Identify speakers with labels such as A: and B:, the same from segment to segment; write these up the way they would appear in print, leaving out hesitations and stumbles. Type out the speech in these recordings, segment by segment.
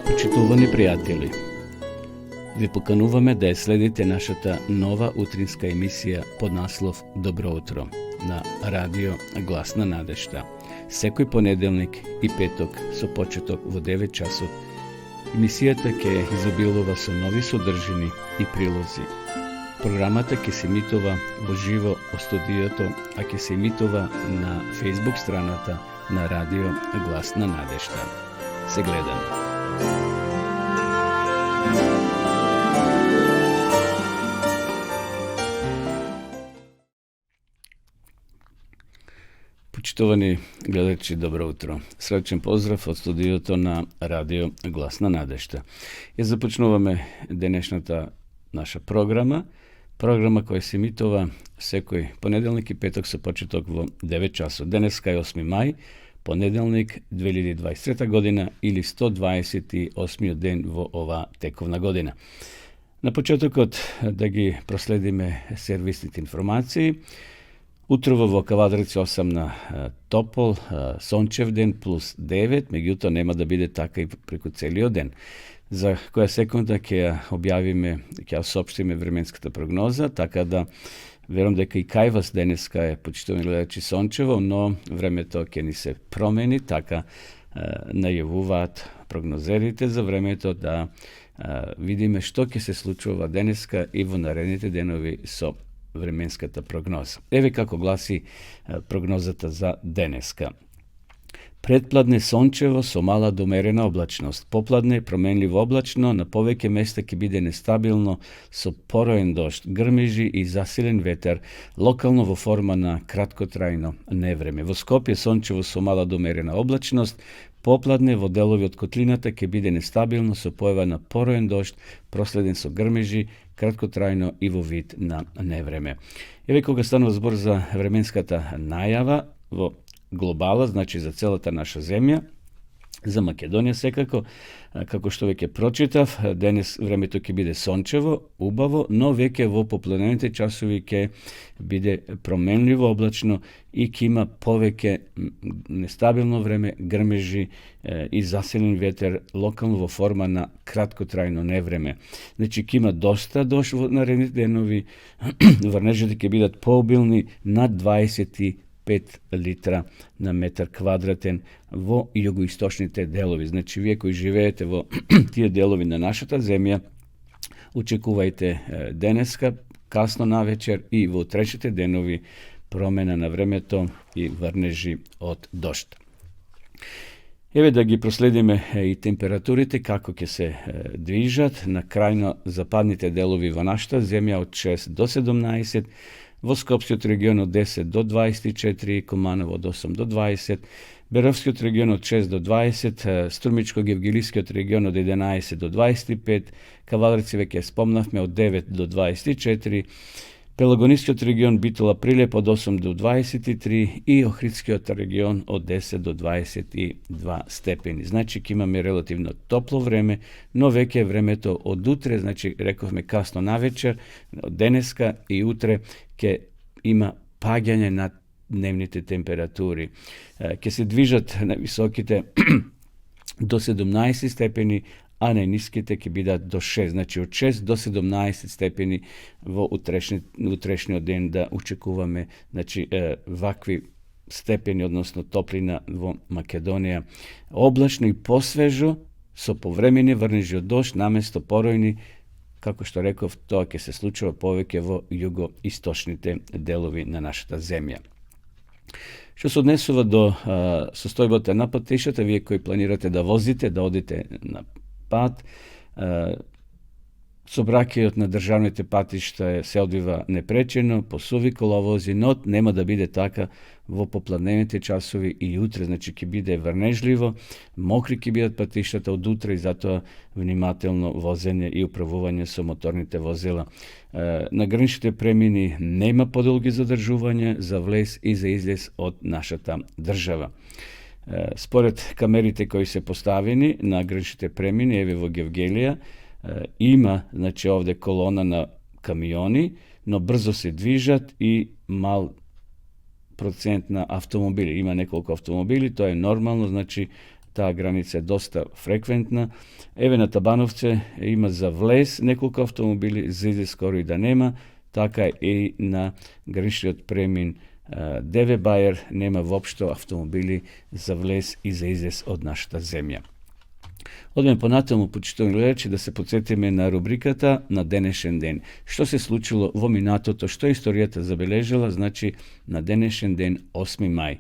A: Почитувани пријатели, ви покануваме да ја следите нашата нова утринска емисија под наслов Добро утро на радио Глас на надежта. Секој понеделник и петок со почеток во 9 часот. Емисијата ќе изобилува со нови содржини и прилози. Програмата ќе се емитува во живо од студиото, а ќе се емитува на Facebook страната на радио Глас на надежта. Се гледаме. Почитувани гледачи, добро утро. Сречен поздрав од студиото на радио Глас на надежта. Ја започнуваме денешната наша програма која се емитува секој понеделник и петок со почеток во 9 часот. Денеска е 8 мај, понеделник 2023 година или 128 ден во оваа тековна година. На почетокот да ги проследиме сервисните информации. Утрово во Кавадарци 8 на топол, сончев ден плюс 9, меѓутоа нема да биде така и преку целиот ден. За која секунда ќе ја објавиме, ќе ја соопштиме временската прогноза, така да верувам дека и кај вас денеска е, почитувани гледачи, сончево, но времето ќе ни се промени, така најавуваат прогнозерите за времето, да видиме што ќе се случува денеска и во наредните денови со временската прогноза. Еве како гласи прогнозата за денеска. Предпладне сончево со мала до умерена облачност. Попладне променливо облачно, на повеќе места ќе биде нестабилно со пороен дожд, грмежи и засилен ветер, локално во форма на краткотрајно невреме. Во Скопје сончево со мала до умерена облачност, попладне во делови од котлината ќе биде нестабилно со појава на пороен дожд, проследен со грмежи, краткотрајно и во вид на невреме. Еве кога станува збор за временската најава во глобала, значи за целата наша земја, за Македонија секако, како што веќе прочитав, денес времето ќе биде сончево, убаво, но веќе во попладневните часови ќе биде променливо облачно и ќе има повеќе нестабилно време, грмежи и засилен ветер, локално во форма на краткотрајно невреме. Значи ќе има доста дожд во наредните денови, врнежите ќе бидат пообилни над 25 литра на метар квадратен во југоисточните делови. Значи, вие кои живеете во тие делови на нашата земја, очекувајте денеска, касно навечер и во утрешните денови промена на времето и врнежи од дожд. Еве да ги проследиме и температурите, како ќе се движат на крајно западните делови во нашата земја од 6 до 17, во Скопскиот регион од 10 до 24, Команово од 8 до 20, Беровскиот регион од 6 до 20, Струмичко-Гевгелискиот регион од 11 до 25, Кавадарци веќе спомнавме од 9 до 24, Пелагонискиот регион Битола Прилеп од 8 до 23 и Охридскиот регион од 10 до 22 степени. Значи ќе имаме релативно топло време, но веќе времето од утре, значи рековме касно навечер, од денеска и утре ќе има паѓање на дневните температури. Ќе се движат на високите до 17 степени, а најниските ќе бидат до 6, значи од 6 до 17 степени во утрешниот ден да очекуваме, значи вакви степени, односно топлина во Македонија. Облачно и посвежо, со повремени врнежи од дожд, наместо поројни, како што реков, тоа ќе се случува повеќе во југоисточните делови на нашата земја. Што се однесува до состојбата на патишата, вие кои планирате да возите, да одите на пат, сообраќајот на државните патишта се одвива непречено, посуви коловози, но нема да биде така во попладневните часови и утре, значи ќе биде врнежливо, мокри ќе бидат патиштата од утре и затоа внимателно возење и управување со моторните возила. На граничните премини нема подолги задржувања за влез и за излез од нашата држава. Според камерите кои се поставени на граничните премини, еве во Гевгелија, има, значи овде колона на камиони, но брзо се движат и мал процент на автомобили. Има неколку автомобили, тоа е нормално, значи ta granica je dosta frekventna. Evo na Tabanovce ima za vlez nekoliko automobili, zide skoro i da nema, taka i na granični od Premin Deve Bajer nema uopšte automobili za vlez i za izlez od našta zemlja. Odmah ponatamo početom gledači da se podsjetime na rubrikata na denešen den. Što se slučilo v ominato, to što je istorijata zabeležila, znači na denešen den 8. maj.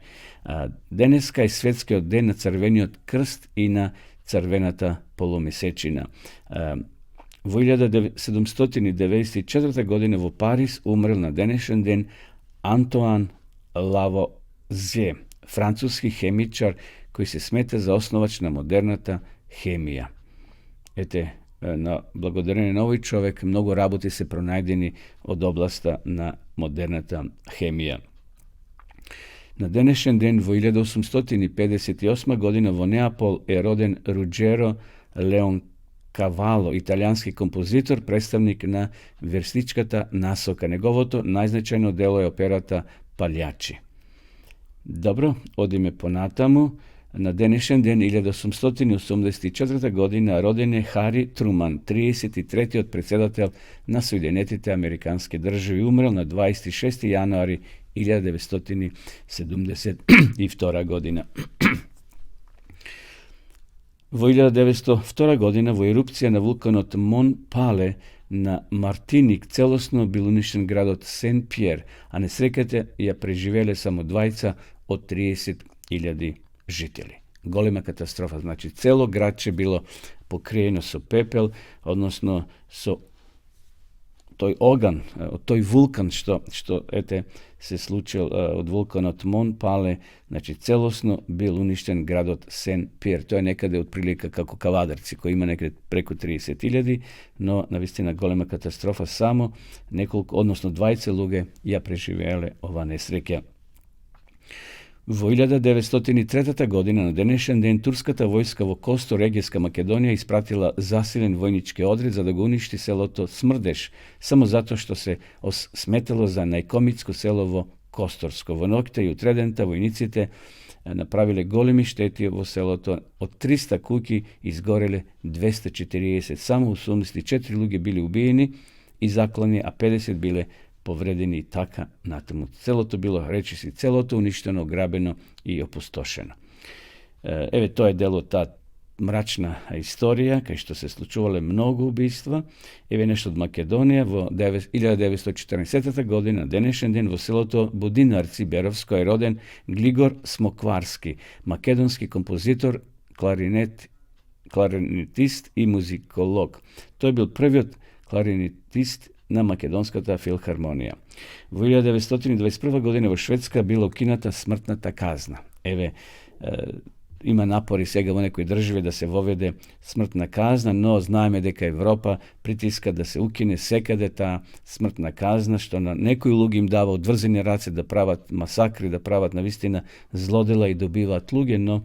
A: Deneska je svetski den na crveni od krst i na crvenata polumesečina. V 1794. godine v Paris umrl na denešen den Antoine Lavoisier, francuski hemičar koji se smeta za osnovačna modernata hemija. Ete, благодарение на овој човек, mnogo работи се пронајдени од областа на модерната хемија. На денешен ден во 1858 година во Неапол е роден Руджеро Леонкавало, италијански композитор, представник на версничката насока. Неговото најзначајно дело е операта Палјачи. Добро, одиме понатаму. На денешен ден 1884 година роден е Хари Труман, 33-тиот председател на Соединетите Американски држави, умрел на 26. јануари 1972 година. Во 1902 година во ерупција на вулканот Мон Пале на Мартиник целосно бил уништен градот Сен-Пјер, а несреката ја преживеле само двајца од 30.000 žitelji. Golema katastrofa, znači celo gradče bilo pokrijeno со pepel, odnosno so toj ogan, toj vulkan što ete se slučio od vulkanot Mon Pale, znači celosno bil uništen gradot Saint-Pierre. To je nekada otprilike kako Kavadarci koji ima nekada preko 30.000, no navistina golema katastrofa samo nekoliko, odnosno 20 luge ja preživjele ova nesrekja. Во 1903 година на денешен ден турската војска во Косто-регијска Македонија испратила засилен војнички одред за да го уништи селото Смрдеш, само затоа што се сметало за најкомитско село во Косторско. Во ноќта и утредента војниците направиле големи штети во селото. Од 300 куќи изгореле 240, само 84 луѓе биле убиени и заклани, а 50 биле повредени и така натаму. Целото било, речи си, целото уништено, грабено и опустошено. Еве, тоа е дел од таа мрачна историја, кај што се случувале многу убиства. Еве нешто од Македонија. Во 1914 година, денешен ден, во селото Будинарци, Беровско, е роден Глигор Смокварски, македонски композитор, кларинетист и музиколог. Тој бил првиот кларинетист на Македонската филхармонија. Во 1921 година во Шведска била укината смртната казна. Еве, има напори сега во некои држави да се воведе смртна казна, но знаеме дека Европа притиска да се укине секаде таа смртна казна, што на некои луѓе им дава одврзени раце да прават масакри, да прават навистина злодела и добиваат луѓе, но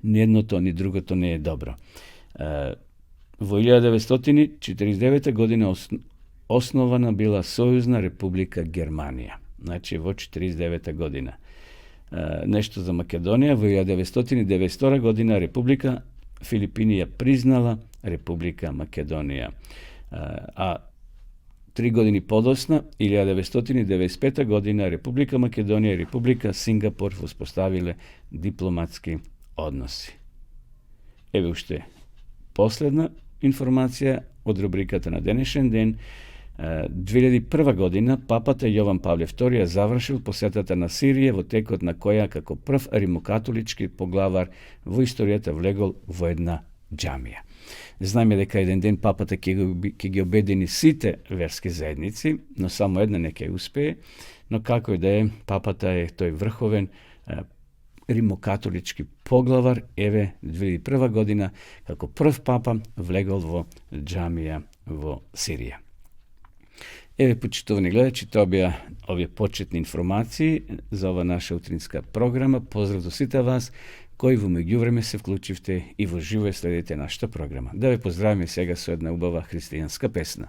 A: ни едното ни другото не е добро. Во 1949 година основана била Сојузна република Германија. Значи во 49 година. Нешто за Македонија. Во 1992 година Република Филипини ја признала Република Македонија. А 3 години подосна, 1995 година, Република Македонија и Република Сингапур воспоставиле дипломатски односи. Еве уште последна информација од рубриката на денешен ден. 2001 година папата Јован Павле II завршил посетата на Сирија, во текот на која како прв римокатолички поглавар во историјата влегол во една џамија. Знаеме дека еден ден папата ќе ги обедини сите верски заедници, но само една не ќе успее, но како и да е, папата е тој врховен римокатолички поглавар. Еве 2001 година како прв папа влегол во џамија во Сирија. Еве, почитувани гледачи, тоа беа овие почетни информации за ова наша утринска програма. Поздрав до сите вас кои во меѓувреме се вклучивте и во живо следите нашата програма. Да ве поздравиме сега со една убава христијанска песна.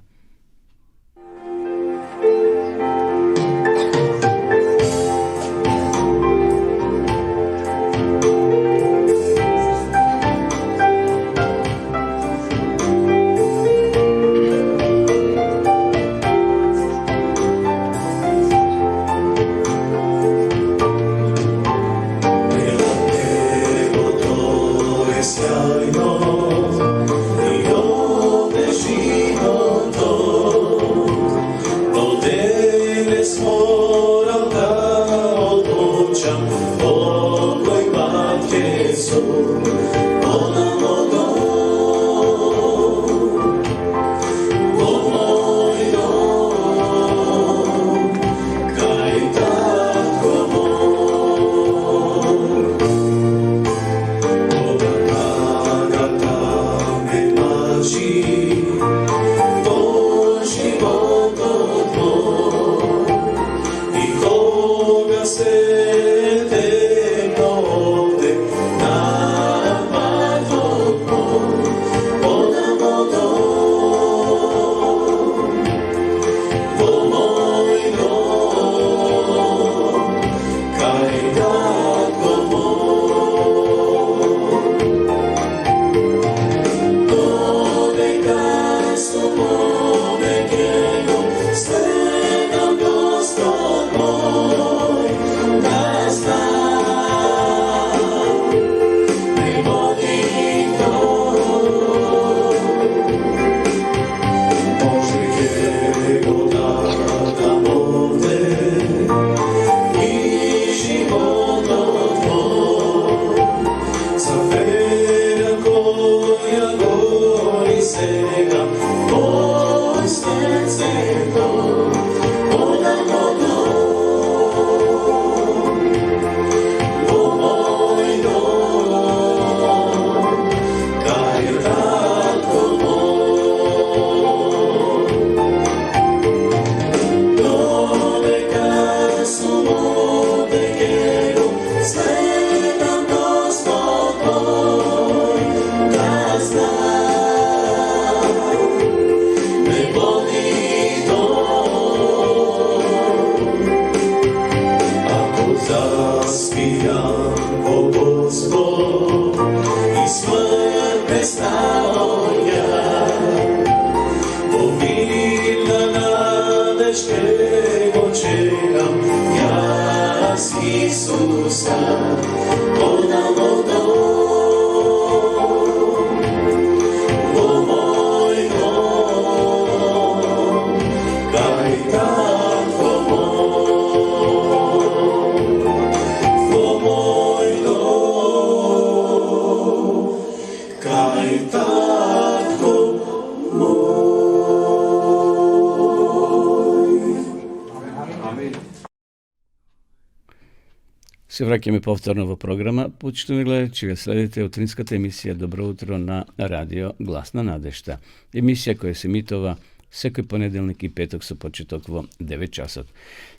A: Се враќаме повторно во програма. Почитувани гледачи, ве следите утринската емисија Добро утро на радио Глас на надежта. Емисија која се емитува секој понеделник и петок со почеток во 9 часот.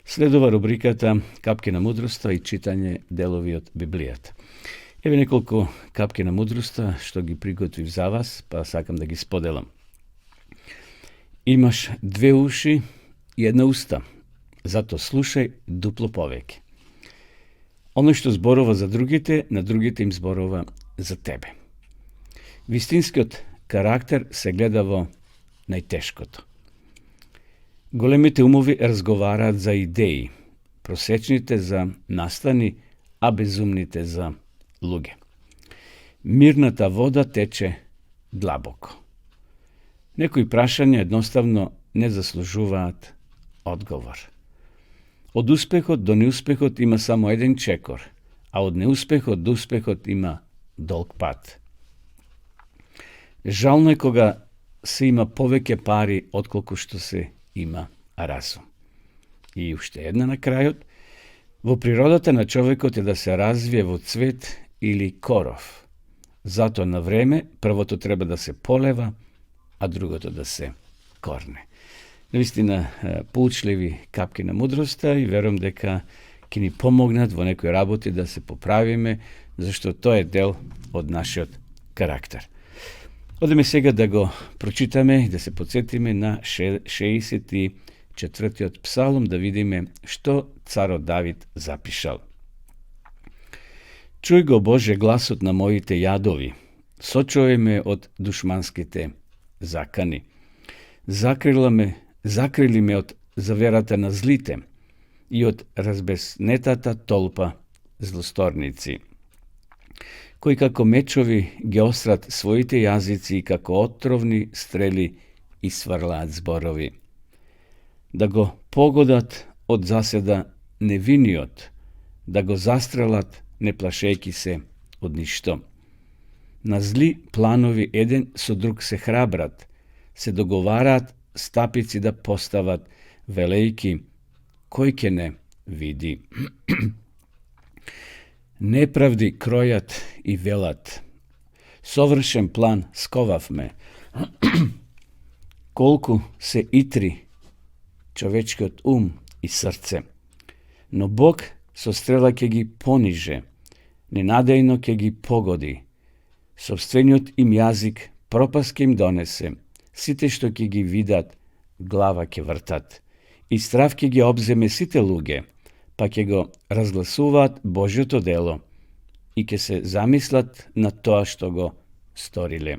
A: Следува рубриката Капки на мудроста и читање делови од Библијата. Еве неколку капки на мудроста што ги приготвив за вас, па сакам да ги споделам. Имаш 2 уши и 1 уста, зато слушај дупло повеќе. Оно што зборува за другите, на другите им зборува за тебе. Вистинскиот карактер се гледа во најтешкото. Големите умови разговараат за идеи, просечните за настани, а безумните за луѓе. Мирната вода тече длабоко. Некои прашања едноставно не заслужуваат одговор. Од успехот до неуспехот има само еден чекор, а од неуспехот до успехот има долг пат. Жално е кога се има повеќе пари отколку што се има разум. И уште една на крајот, во природата на човекот е да се развие во цвет или коров. Зато на време првото треба да се полева, а другото да се корне. Навистина поучливи капки на мудроста и верувам дека ќе ни помогнат во некои работи да се поправиме, зашто тоа е дел од нашиот карактер. Одеме сега да го прочитаме и да се подсетиме на 64-тиот псалом, да видиме што царот Давид запишал. Чуј го, Боже, гласот на моите јадови, сочувај ме од душманските закани. Закрили ме од заверата на злите и од разбеснетата толпа злосторници, кои како мечови ги острат своите јазици и како отровни стрели и сврлаат зборови. Да го погодат од заседа невиниот, да го застрелат не плашејки се од ништо. na zli planovi eden so drug se hrabrat, se dogovarat, stapici da postavat, velejki, kojke ne vidi. Nepravdi krojat i velat, sovršen plan skovav me, kolku se itri čovečki od i srce, no Bog so strela ke gi poniže, nenadejno ke gi pogodi, sobstvenjot im jazik propast ke im donese, site što ke gi vidat, glava ke vrtat, i strav ke gi obzeme site luge, pa ke go razglasuvat Božjo to delo i ke se zamislat na to što go storile.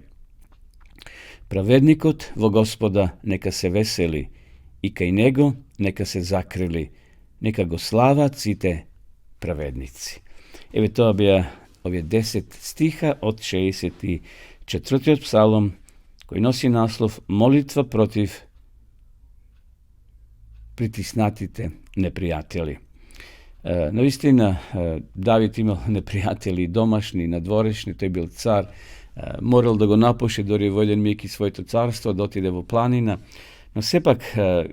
A: Pravednikot vo Gospoda neka se veseli i kaj nego neka se zakrili, neka go slava cite pravednici. Evo to bija ovje 10 stiha od 64. psalom koji nosi naslov Molitva protiv pritisnatite neprijatelji. No istina, David imao neprijatelji domašni, nadvorešni, to je bil car, moral da go napuši, dok je voljen miki svojto carstvo, da otide v planina. No sepak,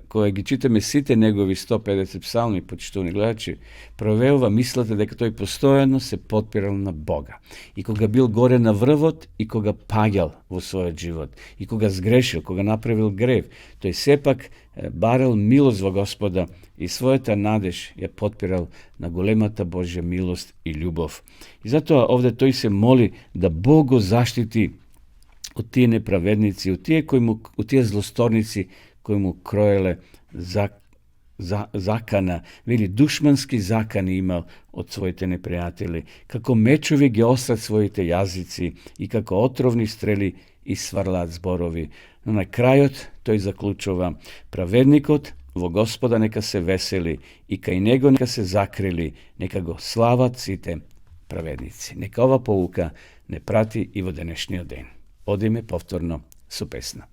A: koje gi čitame site njegovi 150 psalmi, počituni gledači, proveva mislite da to je postojano se potpiralo na Boga. I koga bil gore na vrvot i koga pagjal u svoj život. I koga zgrešil, koga napravil grev. To je sepak barel milost vo Gospoda i svojeta nadež je potpiral na golemata Božja milost i ljubov. I zato ovdje to i se moli da Bogo zaštiti od tije nepravednici, od tije zlostornici koji mu krojele zakana, veli dušmanski zakan imao od svojite neprijatelji, kako mečovi ge ostrat svojite jazici i kako otrovni streli i svarlat zborovi. No na krajot to i zaključova, pravednikot vo Gospoda neka se veseli i kaj nego neka se zakrili, neka go slava cite pravednici. Neka ova pouka ne prati i vo današnji den. Odime povtorno su pesna.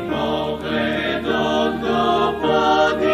B: Pogled od go pod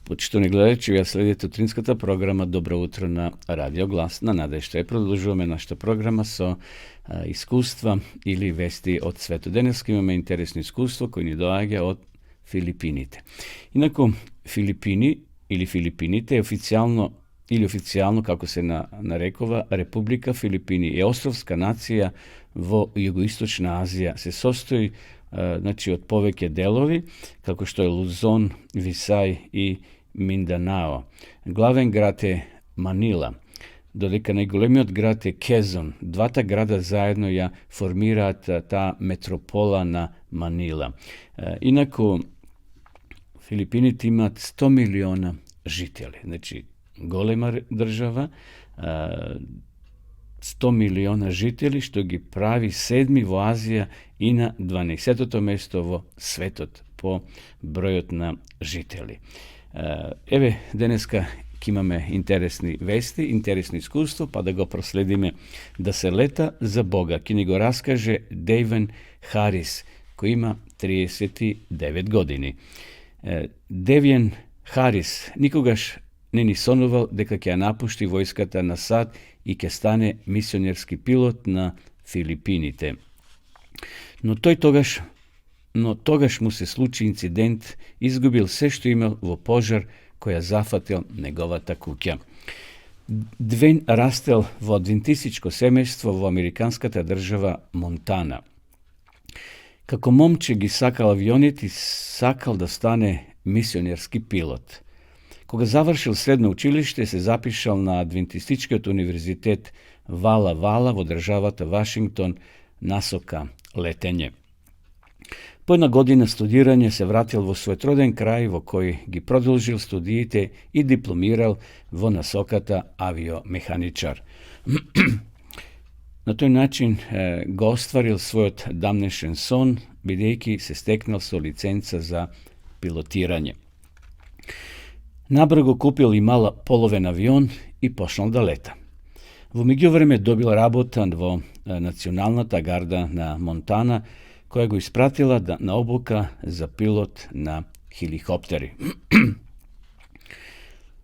A: Почитани гледачи, вие следите утринската програма Добро утро на Радио Гласна надежда. И продолжуваме нашата програма со искуства или вести од светот. Денес имаме интересно искуство кој ни доаѓа од Филипините. Инаку, Филипини или Филипините е официјално, како се нарекува, Република Филипини е островска нација во Југоисточна Азија. Се состои од повеќе делови, како што е Лузон, Висај и Минданао. Главен град е Манила, додека најголемиот град е Кезон. Двата града заедно ја формираат таа метропола на Манила. Инаку, Филипините имаат 100 милиона жители. Значи, голема држава, 100 милиона жители, што ги прави седми во Азија и на 12-тото место во светот по бројот на жители. Еве, денеска ќе имаме интересни вести, интересно искуство, па да го проследиме. Да се лета за Бога. Ќе ни го раскаже Дейвен Харис, кој има 39 години. Девјен Харис никогаш не ни сонувал дека ќе ја напушти војската на САД и ќе стане мисионерски пилот на Филипините. Но тогаш му се случи инцидент, изгубил се што имал во пожар која зафатил неговата куќа. Двен растел во адвентистичко семејство во американската држава Монтана. Како момче ги сакал авионите и сакал да стане мисионерски пилот. Кога завршил средно училиште, се запишал на Адвентистичкиот универзитет Вала во државата Вашингтон насока летење. По една година студирање се вратил во својот роден крај, во кој ги продолжил студиите и дипломирал во насоката авиомеханичар. На тој начин го остварил својот дамнешен сон, бидејќи се стекнал со лиценца за пилотирање. Набрзо купил и мала половен авион и почнал да лета. Во меѓувреме добил работа во Националната гарда на Монтана, која го испратила на обука за пилот на хеликоптери.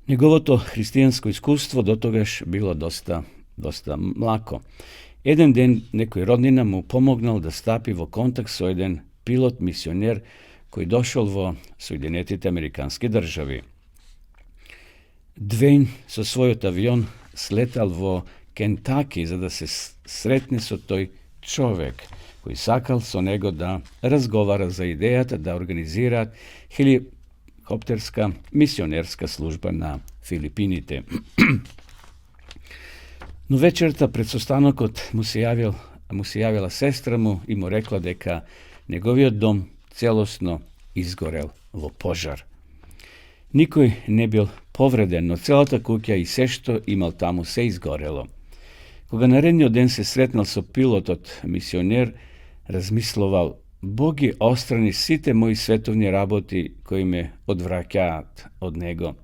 A: Неговото христијанско искуство дотогаш било доста млако. Еден ден некој роднина му помогнал да стапи во контакт со еден пилот-мисионер кој дошол во Соединетите Американски држави. Двен со својот авион слетал во Кентаки за да се сретне со тој човек, кој сакал со него да разговара за идејата да организираат хеликоптерска мисионерска служба на Филипините. Но вечерта пред состанокот му се јавила сестра му и му рекла дека неговиот дом целосно изгорел во пожар. Никој не бил повреден, но целата куќа и се што имал таму се изгорело. Кога наредниот ден се сретнал со пилотот мисионер, размислувал: Боги острани сите мои световни работи кои ме одвраќаат од него.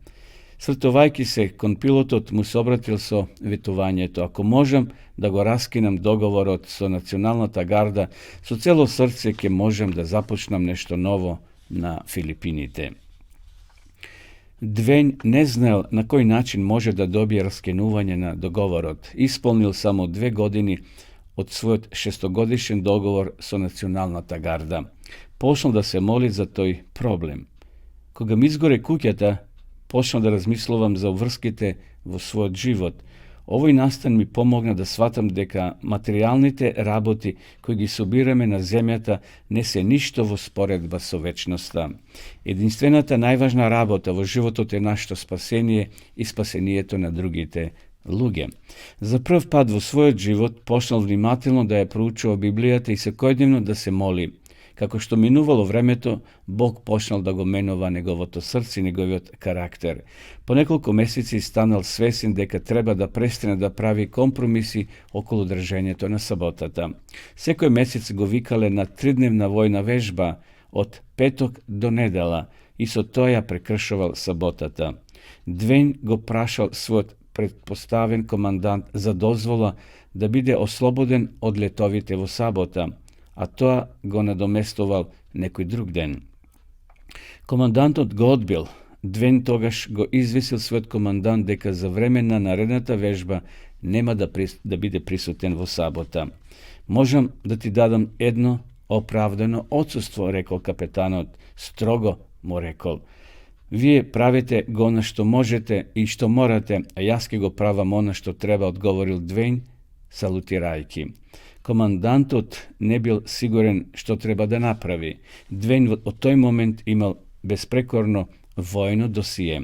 A: Сртувајќи се кон пилотот, му се обратил со ветувањето: ако можам да го раскинам договорот со Националната гарда, со цело срце ќе можам да започнам нешто ново на Филипините. Двен не знаел на кој начин може да добие раскинување на договорот. Исполнил само 2 години од својот 6-годишен договор со Националната гарда. Почнал да се моли за тој проблем. Кога ми изгоре куќата, почнал да размислувам за врските во својот живот. Овој настан ми помогна да сватам дека материјалните работи кои ги собираме на земјата не се ништо во споредба со вечноста. Единствената најважна работа во животот е нашето спасение и спасението на другите луѓе. За прв пат во својот живот почнал внимателно да ја проучува Библијата и секојдневно да се моли. Како што минувало времето, Бог почнал да го менува неговото срце и неговиот карактер. По неколку месеци станал свесен дека треба да престане да прави компромиси околу држењето на саботата. Секој месец го викале на 3-дневна војна вежба од петок до недела и со тоа ја прекршувал саботата. Двен го прашал својот предпоставен командант за дозвола да биде ослободен од летовите во сабота, а тоа го надоместувал некој друг ден. Командантот го одбил, Двен тогаш го извесил својот командант дека за време на наредната вежба нема да биде присутен во сабота. Можам да ти дадам едно оправдано отсуство, рекол капетанот. Строго му рекол. Вие правите го она што можете и што морате, а јас ке го правам она што треба, одговорил Двен, салутирајки. Командантот не бил сигурен што треба да направи. Двен од тој момент имал безпрекорно војно досие.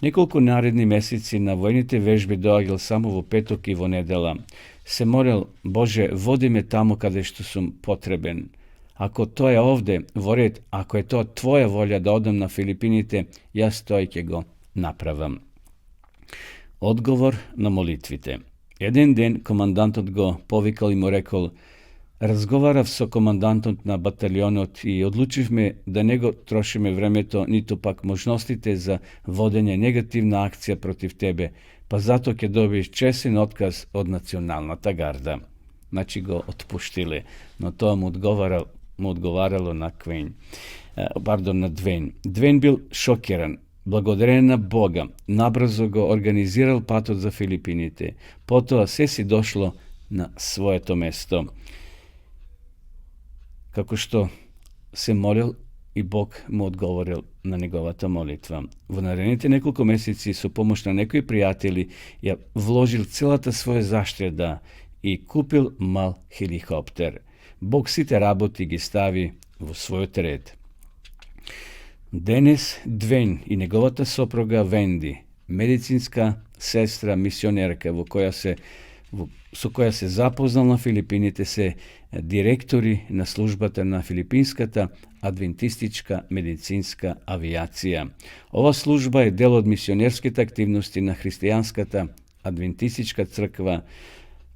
A: Неколку наредни месеци на војните вежби доаѓал само во петок и во недела. Се молел: Боже, води ме таму каде што сум потребен. Ако тоа е овде, во ред, ако е тоа Твоја волја да одам на Филипините, јас тој ќе го направам. Одговор на молитвите. Еден ден командантот го повикал и му рекол: разговарав со командантот на баталионот и одлучивме да не го трошиме времето, ниту пак можностите за водење негативна акција против тебе, па зато ќе добиеш чесен отказ од националната гарда. Значи го отпуштиле, но тоа му одговарало на на Двен. Двен бил шокиран. Благодарен на Бога, набрзо го организирал патот за Филипините. Потоа се си дошло на своето место. Како што се молил и Бог му одговорил на неговата молитва. Во наредните неколку месеци со помош на некои пријатели ја вложил целата своја заштеда и купил мал хеликоптер. Бог сите работи ги стави во својот ред. Денес Двен и неговата сопруга Венди, медицинска сестра мисионерка со која се запознал на Филипините, се директори на службата на Филипинската адвентистичка медицинска авиација. Ова служба е дел од мисионерските активности на христијанската адвентистичка црква,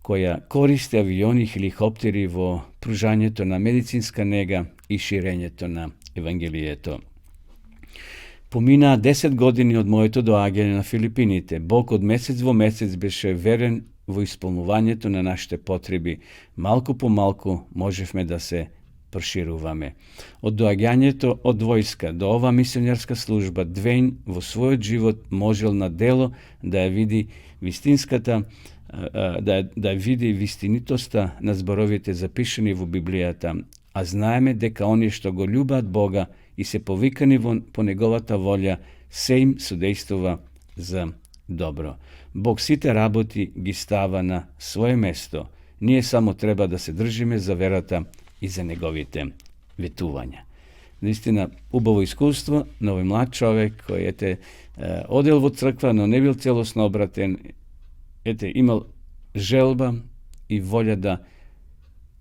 A: која користи авиони и хеликоптери во пружањето на медицинска нега и ширењето на Евангелието. Поминаа 10 години од моето доаѓање на Филипините. Бог од месец во месец беше верен во исполнувањето на нашите потреби. Малку по малку можевме да се прошируваме. Од доаѓањето од војска до ова мисионерска служба, Двен во својот живот можел на дело да ја види вистинската да види вистинитоста на зборовите запишани во Библијата, а знаеме дека оние што го љубат Бога и се повикани по неговата волја, се им судејствува за добро. Бог сите работи ги става на свое место. Ние само треба да се држиме за верата и за неговите ветувања. Наистина, убаво искуство на овој млад човек кој одел во црква, но не бил целосно обратен, имал желба и волја да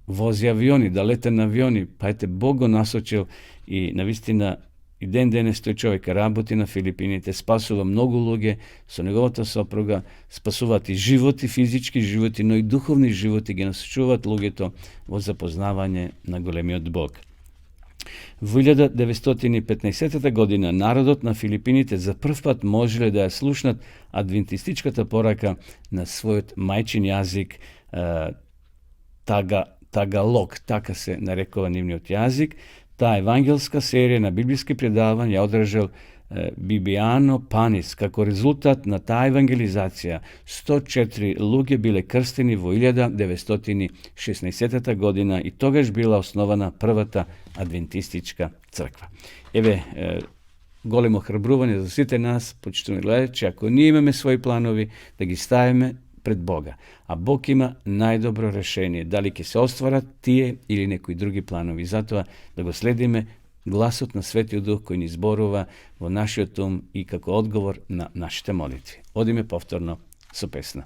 A: вози авиони, да лете на авиони, па Бог го насочил и навистина и ден денес тој човек работи на Филипините, спасува многу луѓе со неговата сопруга, спасуваат и животи, физички животи, но и духовни животи, ги насочуваат луѓето во запознавање на големиот Бог. Во 1915 година народот на Филипините за прв пат можеле да ја слушнат адвентистичката порака на својот мајчин јазик, Тагалог, така се нарекува нивниот јазик. Таа евангелска серија на библиски предавања ја одржал Бибијано Панис. Како резултат на таа евангелизација, 104 луѓе биле крстени во 1916 година и тогаш била основана првата адвентистичка црква. Големо храбрување за сите нас, почитувани гледачи, ако ние имаме своји планови, да ги ставиме пред Бога. А Бог има најдобро решение, дали ќе се остварат тие или некои други планови. Затоа да го следиме гласот на Светиот Дух кој ни зборува во нашиот ум и како одговор на нашите молитви. Одиме повторно со песна.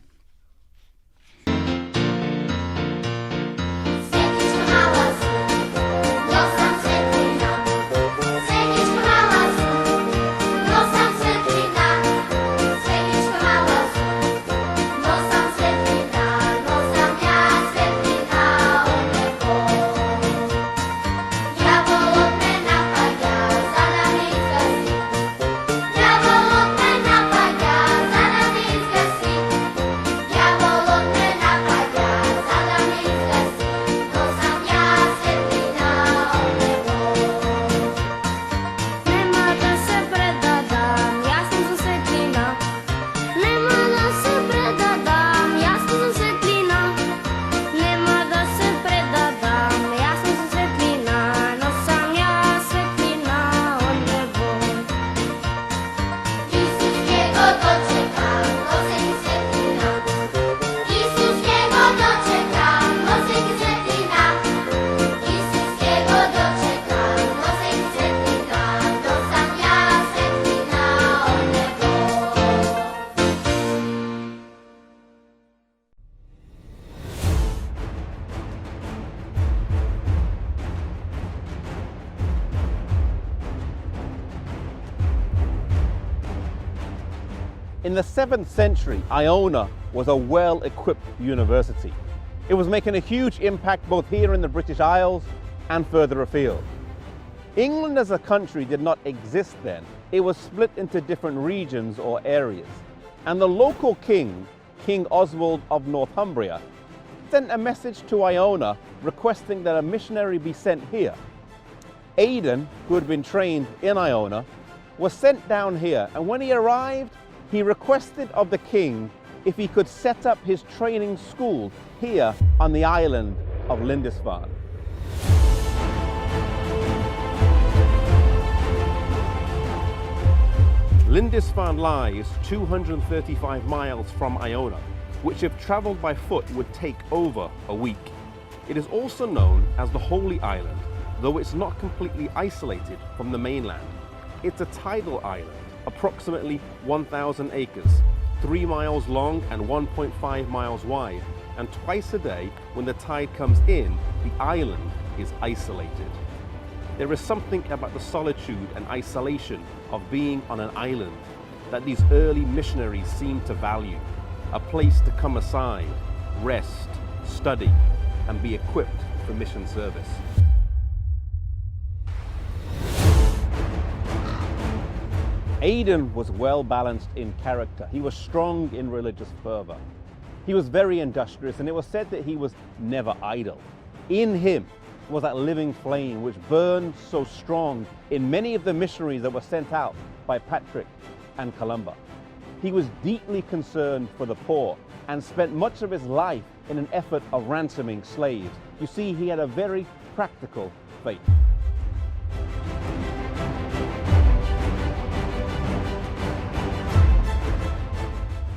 B: In the 7th century, Iona was a well-equipped university. It was making a huge impact both here in the British Isles and further afield. England as a country did not exist then. It was split into different regions or areas. And the local king, King Oswald of Northumbria, sent a message to Iona requesting that a missionary be sent here. Aidan, who had been trained in Iona, was sent down here, and when he arrived, he requested of the king if he could set up his training school here on the island of Lindisfarne. Lindisfarne lies 235 miles from Iona, which if travelled by foot would take over a week. It is also known as the Holy Island, though it's not completely isolated from the mainland. It's a tidal island, approximately 1,000 acres, 3 miles long and 1.5 miles wide, and twice a day when the tide comes in, the island is isolated. There is something about the solitude and isolation of being on an island that these early missionaries seemed to value, a place to come aside, rest, study, and be equipped for mission service. Aidan was well balanced in character. He was strong in religious fervor. He was very industrious, and it was said that he was never idle. In him was that living flame which burned so strong in many of the missionaries that were sent out by Patrick and Columba. He was deeply concerned for the poor and spent much of his life in an effort of ransoming slaves. You see, he had a very practical faith.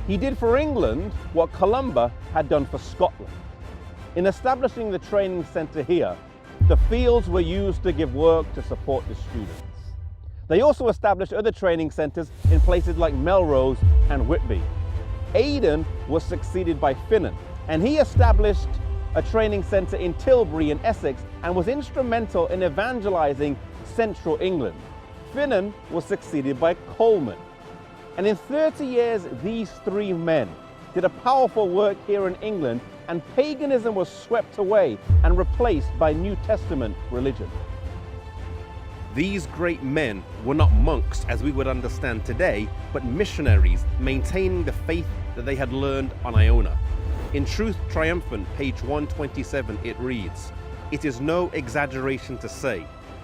B: He did for England what Columba had done for Scotland. In establishing the training centre here, the fields were used to give work to support the students. They also established other training centres in places like Melrose and Whitby. Aidan was succeeded by Finan, and he established a training centre in Tilbury in Essex and was instrumental in evangelising central England. Finan was succeeded by Coleman. And in 30 years, these three men did a powerful work here in England, and paganism was swept away and replaced by New Testament religion. These great men were not monks as we would understand today, but missionaries maintaining the faith that they had learned on Iona. In Truth Triumphant, page 127, it reads, "It is no exaggeration to say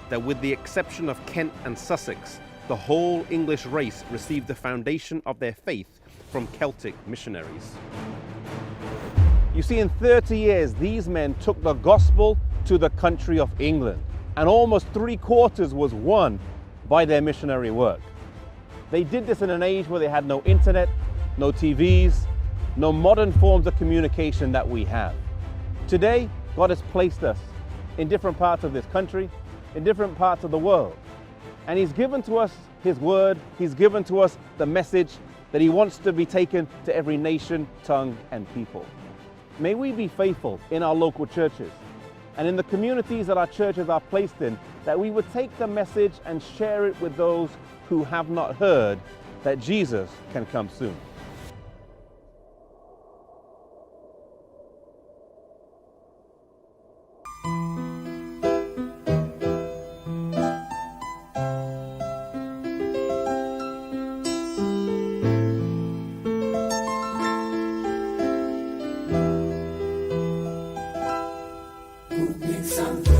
B: that with the exception of Kent and Sussex, the whole English race received the foundation of their faith from Celtic missionaries." You see, in 30 years, these men took the gospel to the country of England, and almost 3/4 was won by their missionary work. They did this in an age where they had no internet, no TVs, no modern forms of communication that we have. Today, God has placed us in different parts of this country, in different parts of the world. And He's given to us His word, He's given to us the message that He wants to be taken to every nation, tongue, and people. May we be faithful in our local churches and in the communities that our churches are placed in, that we would take the message and share it with those who have not heard that Jesus can come soon.
C: Santo,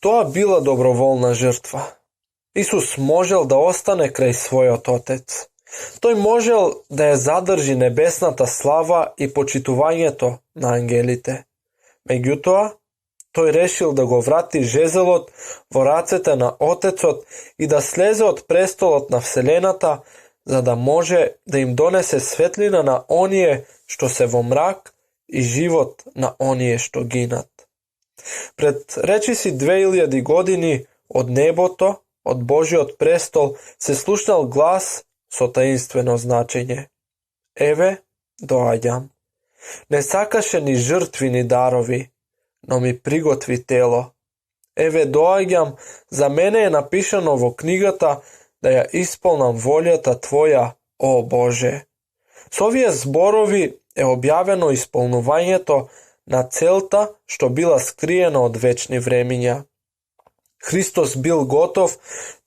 C: Тоа била доброволна жртва. Исус можел да остане крај својот Отец. Тој можел да ја задржи небесната слава и почитувањето на ангелите. Меѓутоа, тој решил да го врати жезелот во рацете на Отецот и да слезе од престолот на Вселената, за да може да им донесе светлина на оние што се во мрак и живот на оние што гинат. Пред речиси 2000 години од небото, од Божиот престол, се слушнал глас со таинствено значење. Еве, доаѓам. Не сакаше ни жртви ни дарови, но ми приготви тело. Еве, доаѓам, за мене е напишано во книгата да ја исполнам волјата Твоја, о Боже. Со овие зборови е објавено исполнувањето на целта што била скриена од вечни времиња. Христос бил готов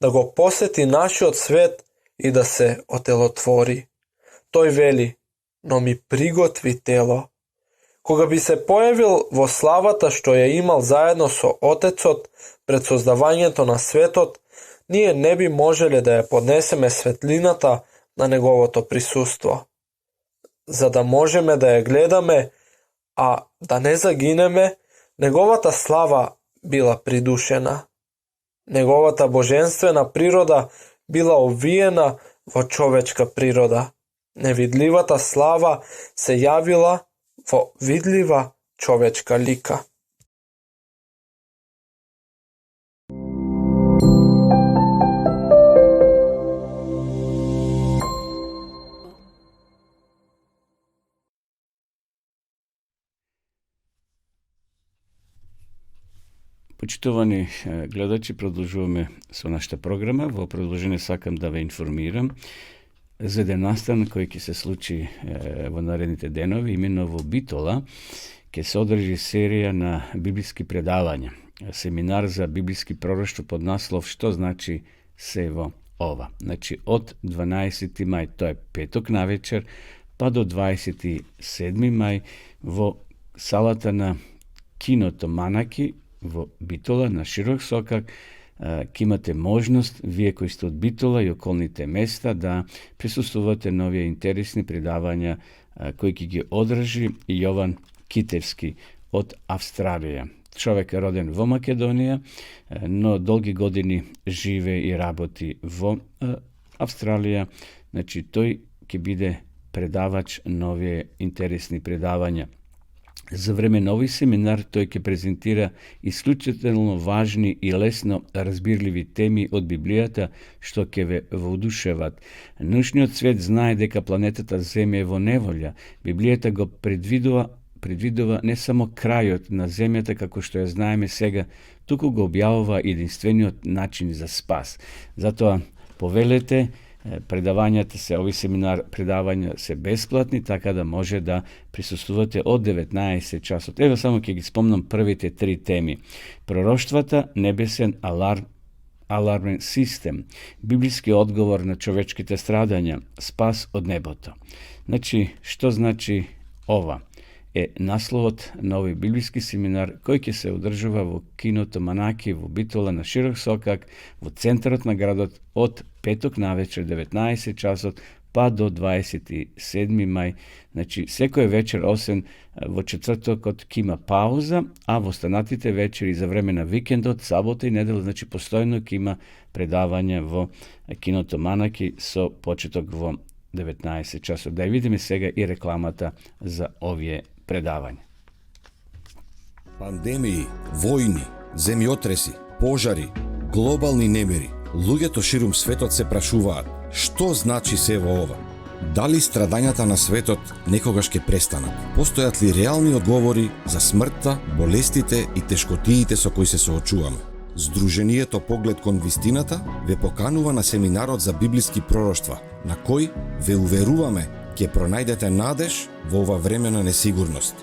C: да го посети нашиот свет и да се отелотвори. Тој вели, но ми приготви тело. Кога би се појавил во славата што ја имал заедно со Отецот пред создавањето на светот, ние не би можеле да ја поднесеме светлината на неговото присуство. За да можеме да ја гледаме, а да не загинеме, неговата слава била придушена. Неговата божествена природа била обвиена во човечка природа. Невидливата слава се јавила во видлива човечка лика.
A: Почитувани гледачи, продолжуваме со нашата програма. Во продолжение сакам да ве информирам за еден настан кој ќе се случи во наредните денови, именно во Битола, ќе се одржи серија на библиски предавања. Семинар за библиски пророштво под наслов "Што значи сево ова?" Значи, од 12. мај, тоа е петок навечер, па до 27. мај во салата на киното Манаки во Битола на Широк Сокак, ќе имате можност, вие кои сте од Битола и околните места, да присуствувате на овие интересни предавања кои ќе ги одржи Јован Китевски од Австралија. Човек е роден во Македонија, но долги години живе и работи во Австралија. Значи, тој ќе биде предавач на овие интересни предавања. За време на овој семинар тој ќе презентира исклучително важни и лесно разбирливи теми од Библијата што ќе ве воодушеват. Научниот свет знае дека планетата Земја е во неволја. Библијата го предвидува не само крајот на Земјата како што ја знаеме сега, туку го објавува единствениот начин за спас. Затоа повелете, предавањата се, овој семинар предавања се бесплатни, така да може да присуствувате од 19 часот. Ево само ќе ги спомнам првите 3 теми. Пророштвата, небесен алармен систем, библиски одговор на човечките страдања, спас од небото. Значи, што значи ова? Е насловот на овој библиски семинар кој ќе се одржува во киното Манаки во Битола на Широк Сокак во центарот на градот од петок навечер 19 часот па до 27 мај. Значи, секој вечер, освен во четвртокот, ќе има пауза, а во останатите вечери за време на викендот, сабота и недела, значи постојано ќе има предавања во киното Манаки со почеток во 19 часот. Да ја видиме сега и рекламата за овие предавања.
D: Пандемии, војни, земјотреси, пожари, глобални немири. Луѓето ширум светот се прашуваат, што значи сево ова? Дали страдањата на светот некогаш ќе престанат? Постојат ли реални одговори за смртта, болестите и тешкотиите со кои се соочуваме? Сдруженијето Поглед кон вистината ве поканува на семинарот за библиски пророштва, на кој ве уверуваме ќе пронајдете надеж во ова време на несигурност.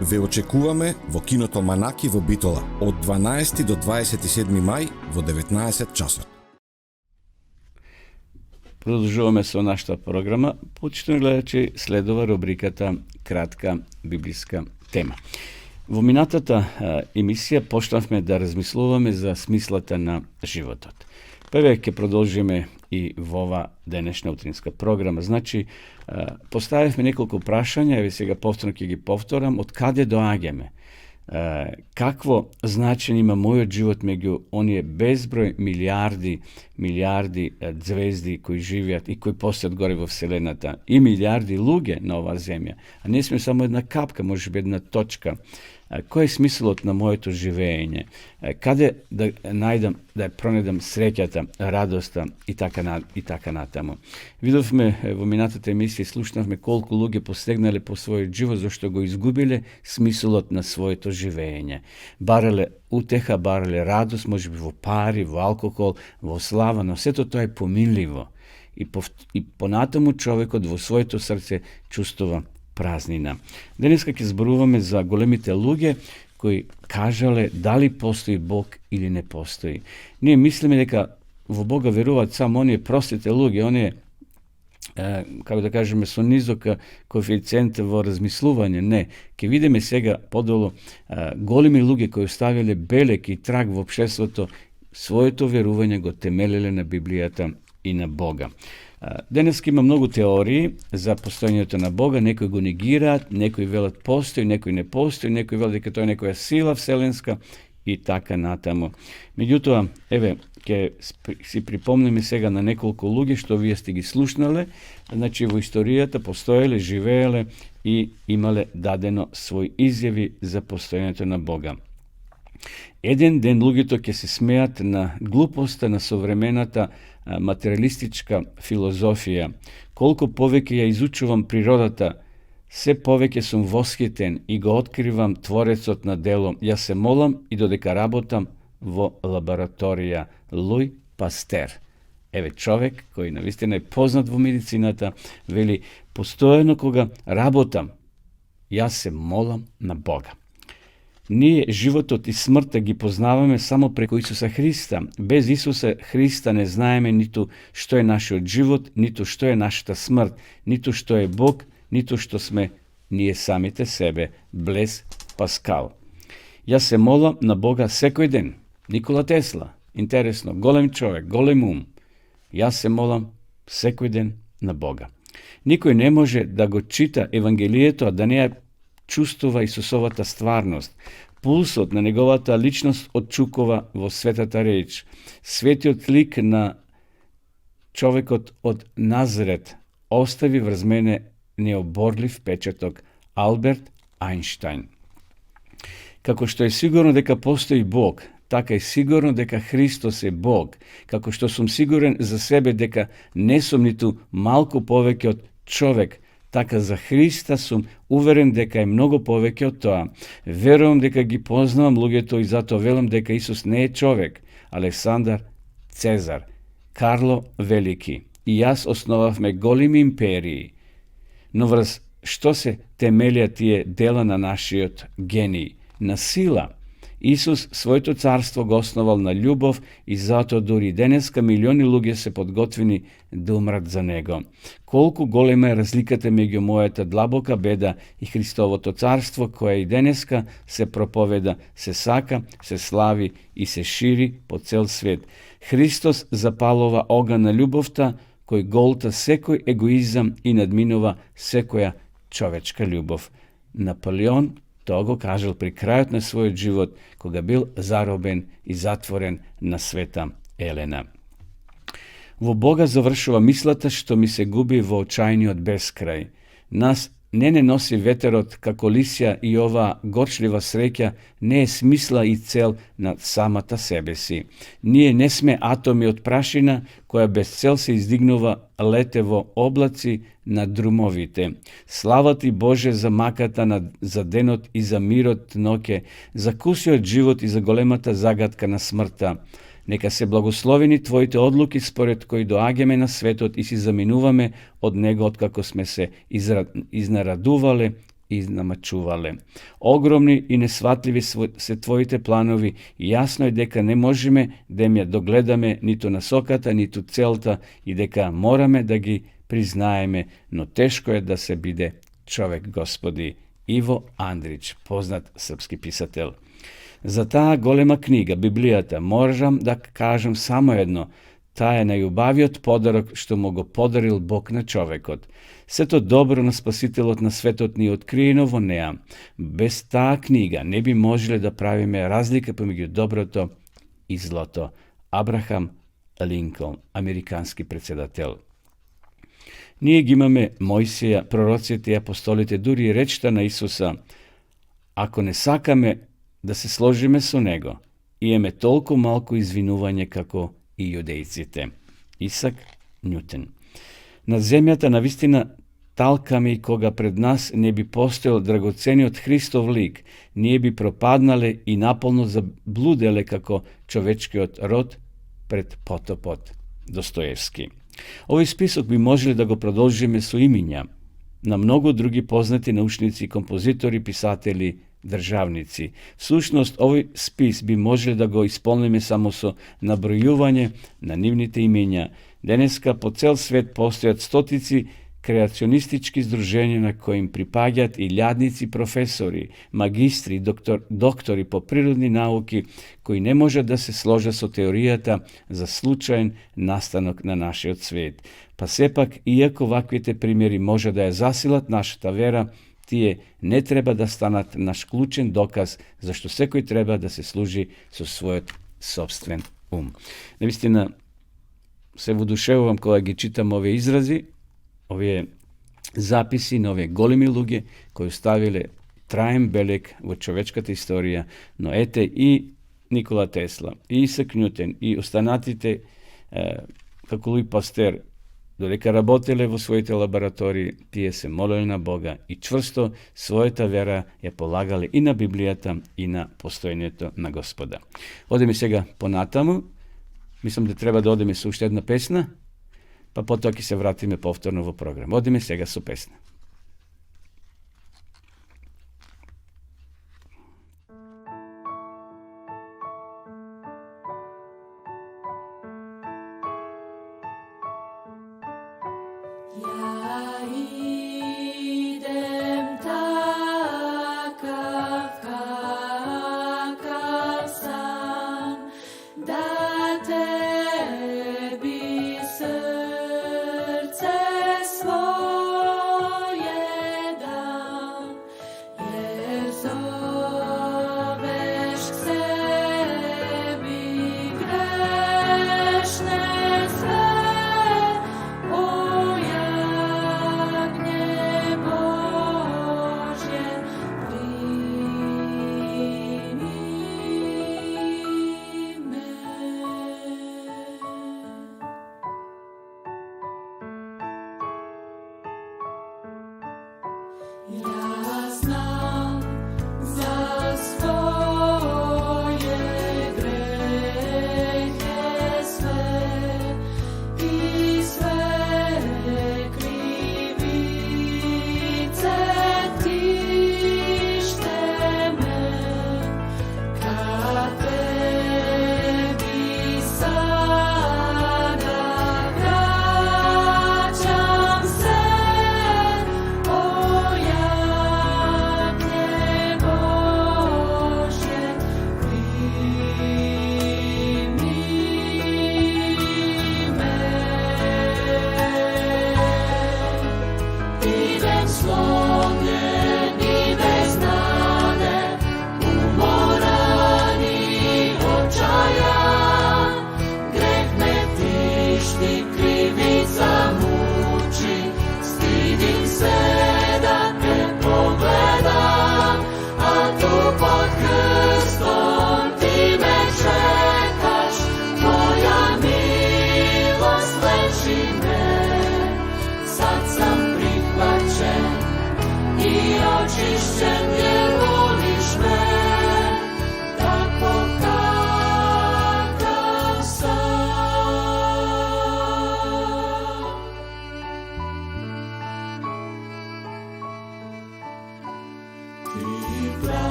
D: Ве очекуваме во киното Манаки во Битола од 12 до 27 мај во 19 часот.
A: Продолжуваме со нашата програма. Почитувани гледачи, следува рубриката Кратка библиска тема. Во минатата емисија почнавме да размислуваме за смислата на животот. Па еве ќе продолжиме и во ова денешна утринска програма. Значи, поставивме неколку прашања, еве сега повторно ќе ги повторам, од каде доаѓаме? Какво значење има мојот живот меѓу оние безброј милиарди звезди кои живеат и кои постојат горе во Вселената и милиарди луѓе на оваа земја, а не сме само една капка, можеби една точка. Кој е смислот на моето живење? Каде да најдам, да пронедам среќата, радоста и така натаму. Видовме во минатата емисија, слушнавме колку луѓе постигнале по својот живот зашто го изгубиле смислот на своето живење. Барале утеха, барале радост, можеби во пари, во алкохол, во слава, но сето тоа е поминливо. И понатаму човекот во своето срце чувствува празнина. Денеска ќе зборуваме за големите луѓе кои кажале дали постои Бог или не постои. Ние мислиме дека во Бога веруваат само оние простите луѓе, оние како да кажеме со низок коефициент во размислување. Не, ќе видиме сега подолу големи луѓе кои оставиле белек и траг во општеството, своето верување го темелеле на Библијата и на Бога. Денеска има многу теории за постојањето на Бога, некои го негираат, некои велат постои, некои не постои, некои велат дека тоа е некоја сила вселенска и така натаму. Меѓутоа, еве, ќе си припомниме сега на неколку луѓе што вие сте ги слушнале, значи во историјата постоеле, живееле и имале дадено своји изјави за постојањето на Бога. Еден ден луѓето ќе се смеат на глупоста на современата материалистичка филозофија. Колку повеќе ја изучувам природата, се повеќе сум восхитен и го откривам творецот на дело. Јас се молам и додека работам во лабораторија. Луј Пастер. Еве човек кој навистина е познат во медицината, вели постојано кога работам, јас се молам на Бога. Ние животот и смртта ги познаваме само преку Исуса Христа. Без Исуса Христа не знаеме ниту што е нашиот живот, ниту што е нашата смрт, ниту што е Бог, ниту што сме ние самите себе. Блез Паскал. Јас се молам на Бога секој ден. Никола Тесла, интересно, голем човек, голем ум. Јас се молам секој ден на Бога. Никој не може да го чита Евангелието, а да не ја чувствува Исусовата стварност. Пулсот на неговата личност отчукува во светата реч. Светиот лик на човекот од Назарет остави врз мене необорлив печаток. Алберт Ајнштајн. Како што е сигурно дека постои Бог, така е сигурно дека Христос е Бог. Како што сум сигурен за себе дека не сум ниту малку повеќе од човек, така за Христа сум уверен дека е многу повеќе од тоа. Верувам дека ги познавам луѓето и затоа велам дека Исус не е човек. Александар Цезар, Карло Велики и јас основавме големи империи. Но врз што се темелија тие дела на нашиот гений? На сила. Исус своето царство го основал на љубов и затоа дури денеска милиони луѓе се подготвени да умрат за него. Колку голема е разликата меѓу мојата длабока беда и Христовото царство, кое и денеска се проповеда, се сака, се слави и се шири по цел свет. Христос запалува оган на љубовта, кој голта секој егоизам и надминува секоја човечка љубов. Наполеон тоа го кажал при крајот на својот живот, кога бил заробен и затворен на света Елена. Во Бога завршува мислата што ми се губи во очајниот бескрај. Нас не носи ветерот како лисја и ова горчлива среќа не е смисла и цел на самата себе си. Ние не сме атоми од прашина која без цел се издигнува лете во облаци на друмовите. Слава ти Боже за маката за денот и за мирот ноќе, за кусиот живот и за големата загадка на смртта. Нека се благословени Твоите одлуки според кои доаѓаме на светот и си заминуваме од него откако сме се изнарадувале и изнамачувале. Огромни и несватливи се Твоите планови и јасно е дека не можеме да им ја догледаме ниту насоката, ниту целта и дека мораме да ги признаеме, но тешко е да се биде човек, Господи. Ivo Andrić, poznat srpski pisatelj. Za ta golema knjiga, Bibliјата, можам да кажем само едно, таа е најубавиот подарок што му го подарил Бог на човекот. Сето добро на Спасителот на светот ни откриено во неа. Без таа книга не би можеле да правиме разлика помеѓу доброто и злото. Абрахам Линколн, американски председател. Ние ги имаме Мојсија, пророците и апостолите, дури и речта на Исуса. Ако не сакаме да се сложиме со него, имаме толку малку извинување како и јудејците. Исак Њутен. На земјата навистина талкаме и кога пред нас не би постоел драгоцениот Христов лик, ние би пропаднале и наполно заблуделе како човечкиот род пред потопот. Достоевски. Овој список би можеле да го продолжиме со имиња на многу други познати научници, композитори, писатели, државници. Всушност, овој спис би можеле да го исполниме само со набројување на нивните имиња. Денеска по цел свет постојат стотици креационистички здруженја на кои им припаѓаат и илјадници професори, магистри, доктори по природни науки, кои не можат да се сложат со теоријата за случаен настанок на нашиот свет. Па сепак, иако ваквите примери може да ја засилат нашата вера, тие не треба да станат наш клучен доказ зашто секој треба да се служи со својот собствен ум. Навистина, се водушевувам кога ги читам овие изрази, овие записи на овие големи луѓе кои оставиле траен белег во човечката историја, но ете и Никола Тесла, и Исак Њутен, и останатите како Луи Пастер, додека работеле во своите лаборатории, тие се молеле на Бога и чврсто својата вера ја полагале и на Библијата и на постоењето на Господа. Одеме сега понатаму. Мислам да треба да одеме со уште една песна, па потоа ќе се вратиме повторно во програм. Одиме сега со песна.
E: Ja idem takav kakav sam, da tebi srce svoje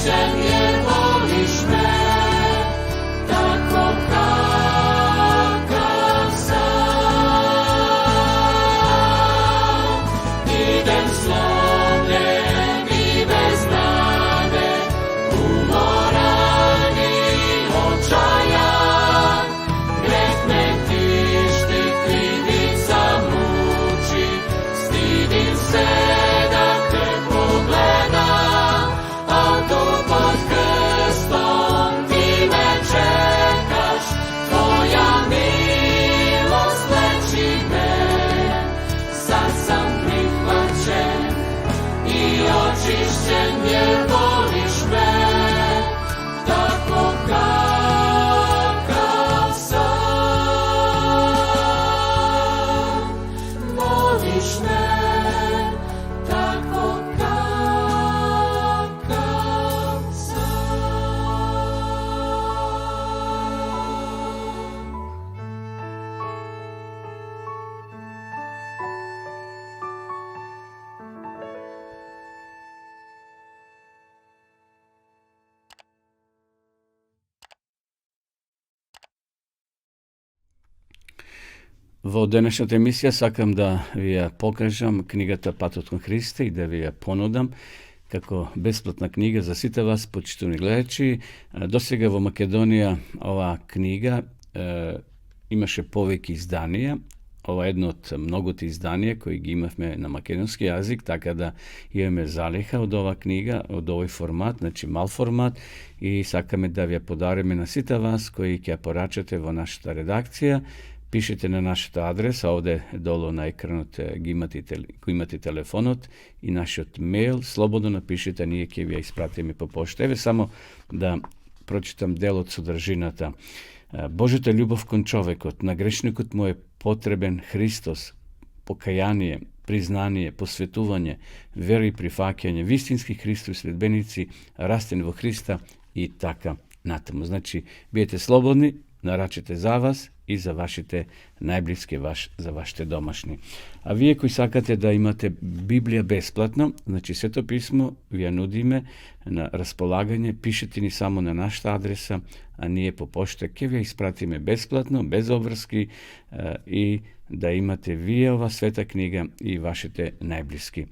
E: očišćen jer voliš me, tako kakav sam. Idem slomljen i bez nade, umoran i očajan, greh me tišti, krivica muči, stidim se da te pogledam, al tu pod krstom ti me čekaš, tvoja milost leči me, sad sam prihvaćen i očišćen jer voliš me, tako kakav sam. Voliš me, tako kakav sam.
A: Во денешната емисија сакам да ви ја покажам книгата Патот кон Христа и да ви ја понудам како бесплатна книга за сите вас, почитувани гледачи. Досега во Македонија оваа книга имаше повеќе изданија. Ова е едно од многото изданија кои ги имавме на македонски јазик, така да имаме залиха од оваа книга, од овој формат, значи мал формат, и сакаме да ви ја подариме на сите вас кои ќе ја порачате во нашата редакција. Пишете на нашата адреса, овде долу на екранот ги имате телефонот и нашиот мејл, слободно напишете, ние ќе ви ја испратиме по пошта. Еве само да прочитам дел од содржината. Божјата љубов кон човекот, на грешникот му е потребен Христос, покаяние, признание, посветување, вера и прифаќање, вистински Христови следбеници, растен во Христа и така натаму. Значи, биете слободни, нарачете за вас и за вашите најблиски, за вашите домашни. А вие кои сакате да имате Библија бесплатно, значи Свето писмо ви ја нудиме на располагање, пишете ни само на нашата адреса, а ние по пошта ќе ви ја испратиме бесплатно, без обврски, и да имате вие ова света книга и вашите најблиски.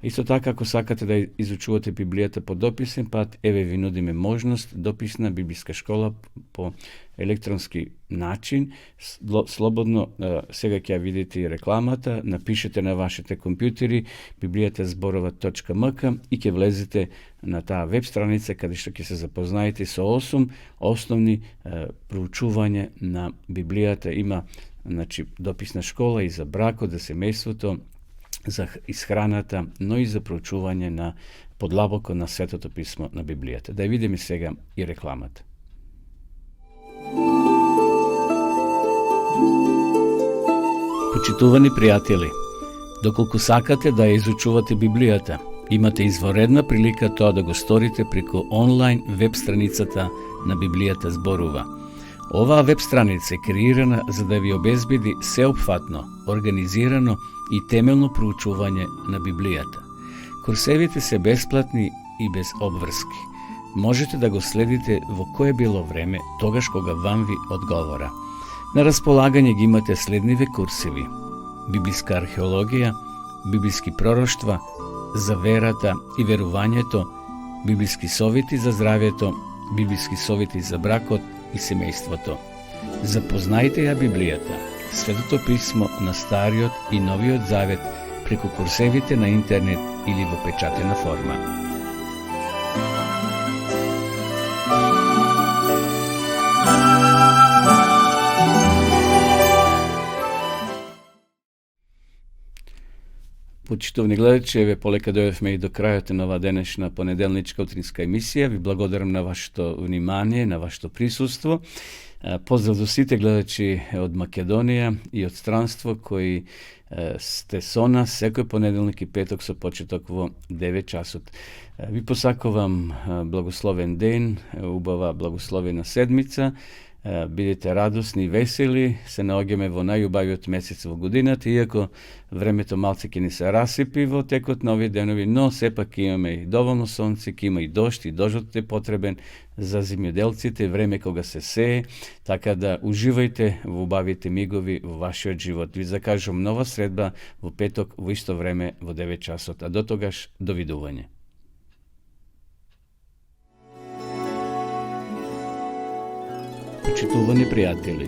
A: Исто така, ако сакате да изучувате Библијата по дописен пат, еве ви нудиме можност, дописна библиска школа по електронски начин. Слободно, сега ќе ја видите и рекламата, напишете на вашите компјутери bibliјатазборува.мк и ќе влезете на таа веб страница каде што ќе се запознаете со 8 основни проучување на Библијата. Има, значи, дописна школа и за бракот, за семејството, за исхраната, но и за проучување на подлабоко на Светото писмо на Библијата. Да ја видиме сега и рекламата. Почитувани пријатели, доколку сакате да ја изучувате Библијата, имате изворедна прилика тоа да го сторите преку онлайн веб страницата на Библијата зборува. Оваа веб страница е креирана за да ви обезбеди сеопфатно, организирано и темелно проучување на Библијата. Курсевите се бесплатни и без обврски. Можете да го следите во кое било време, тогаш кога вам ви одговора. На располагање ги имате следниве курсеви: библиска археологија, библиски пророштва, за верата и верувањето, библиски совети за здравјето, библиски совети за бракот и семејството. Запознајте ја Библијата, Светото писмо на Стариот и Новиот Завет преку курсевите на интернет или во печатена форма. Почитувани гледачи, еве полека дојдовме и до крајот на оваа денешна понеделничка утринска емисија. Ви благодарам на вашето внимание, на вашето присуство. Поздрав до сите гледачи од Македонија и од странство кои сте со нас секој понеделник и петок со почеток во 9 часот. Ви посакувам благословен ден, убава благословена седмица. Бидете радосни и весели, се наоѓаме во најубавиот месец во годината, иако времето малце ќе ни се расипи во текот на овие денови, но сепак имаме и доволно сонце, ќе има и дожд, и дождот е потребен за земјоделците, време кога се сее, така да уживајте во убавите мигови во вашиот живот. Ви закажувам нова средба во петок во исто време во 9 часот, а до тогаш довидување. Почитувани пријатели,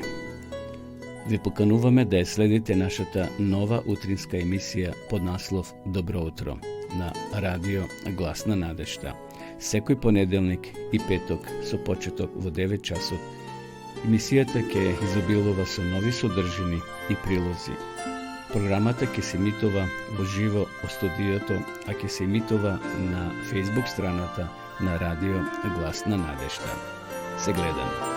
A: ви покануваме да ја следите нашата нова утринска емисија под наслов Добро утро на Радио Глас на надежта. Секој понеделник и петок со почеток во 9 часот. Емисијата ќе изобилува со нови содржини и прилози. Програмата ќе се емитува во живо од студиото, а ќе се емитува на Facebook страната на Радио Глас на надежта. Се гледаме.